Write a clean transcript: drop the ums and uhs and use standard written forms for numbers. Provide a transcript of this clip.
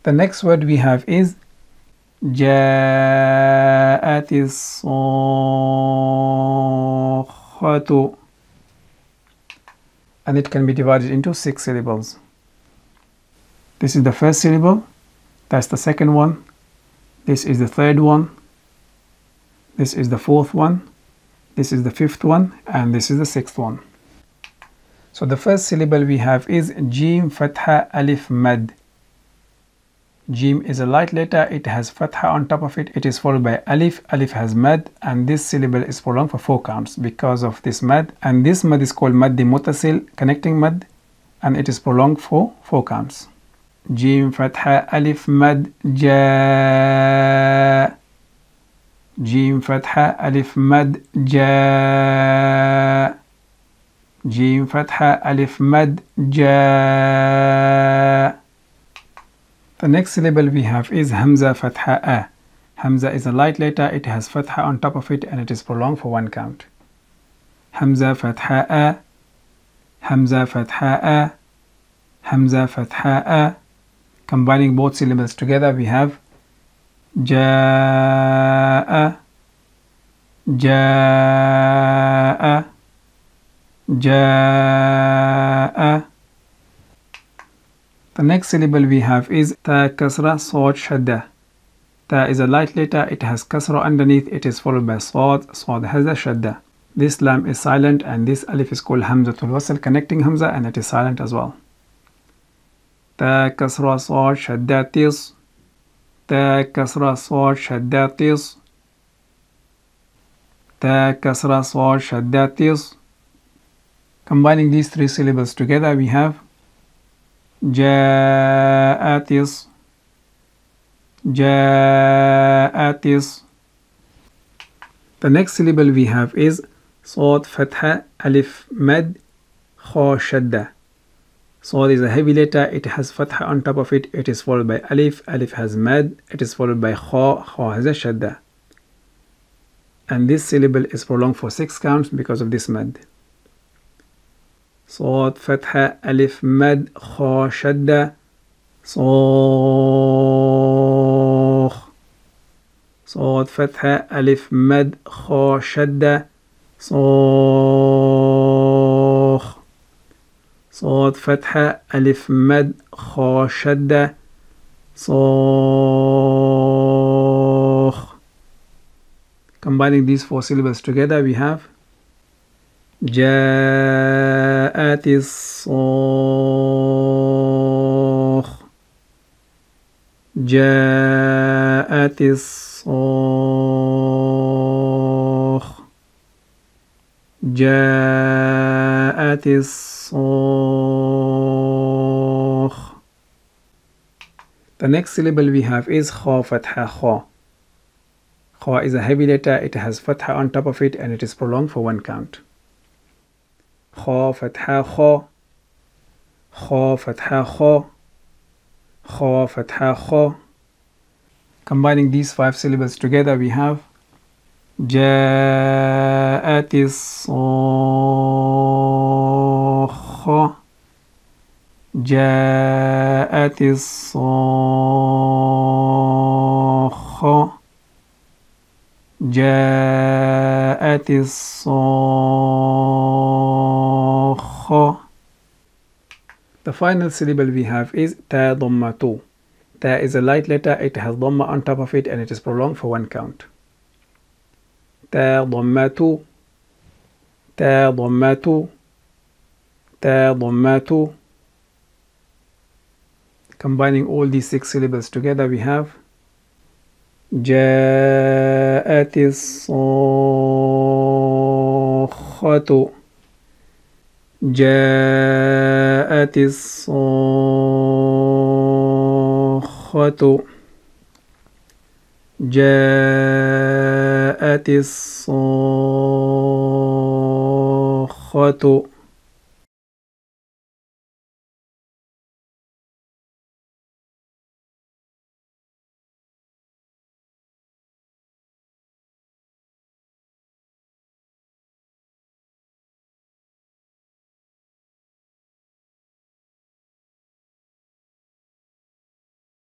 The next word we have is جاءت الصاخة, and it can be divided into 6 syllables. This is the first syllable, that's the second one, this is the third one, this is the fourth one, this is the fifth one, and this is the sixth one. So the first syllable we have is Jim Fatha Alif Mad. Jim is a light letter, it has Fatha on top of it, it is followed by Alif, Alif has Mad, and this syllable is prolonged for 4 counts because of this Mad, and this Mad is called Mad Muttasil, connecting Mad, and it is prolonged for 4 counts. Jim Fatha Alif Mad Ja. Jim Fatha Alif Mad Ja. Jim Fatha Alif Mad Ja. The next syllable we have is Hamza Fatha A. Hamza is a light letter, it has Fatha on top of it, and it is prolonged for 1 count. Hamza Fatha A. Hamza Fatha A. Hamza Fatha A. Combining both syllables together we have Ja'a. Ja'a. Ja'a. The next syllable we have is Ta Kasra Sawd Shaddah. Ta is a light letter, it has Kasra underneath, it is followed by Sawd. Sawd has a Shaddah. This Lam is silent, and this Alif is called Hamzatul Wasl, connecting Hamza, and it is silent as well. Ta Kasra Sawd Shaddatis. Ta Kasra Sawd Shaddatis. Ta Kasra Sawd Shaddatis. Combining these 3 syllables together we have Ja'atis. Ja'atis. The next syllable we have is Sawd Fatha Alif Mad Kha Shadda. Sawd is a heavy letter, it has Fatha on top of it, it is followed by Alif, Alif has Mad, it is followed by Kha, Kha has a Shadda. And this syllable is prolonged for 6 counts because of this Mad. Sawd Fatha Alif Mad Kha Shadda. Sawd. Sawd Fatha Alif Mad Kha Shadda. Sawd. Sawd Fatha Alif Mad Kha Shadda. Sawd. Combining these 4 syllables together we have جاءت الصاخ. جاءت الصاخ. جاءت الصاخ. The next syllable we have is Kha Fatha Kha. Kha is a heavy letter, it has Fatha on top of it, and it is prolonged for 1 count. Kha Fatha Kha. Kha Fatha Kha. Kha Fatha Kha. Combining these 5 syllables together we have جاءت الصاخة. جاءت الصاخة. جاءت الصاخة. The final syllable we have is Ta Dhammatu. Ta is a light letter, it has Dhamma on top of it, and it is prolonged for 1 count. Ta Dhammatu. Ta Dhammatu. Ta Dhammatu. Combining all these 6 syllables together we have جاءت الصاخة. جاءت الصاخة. جاءت الصاخة.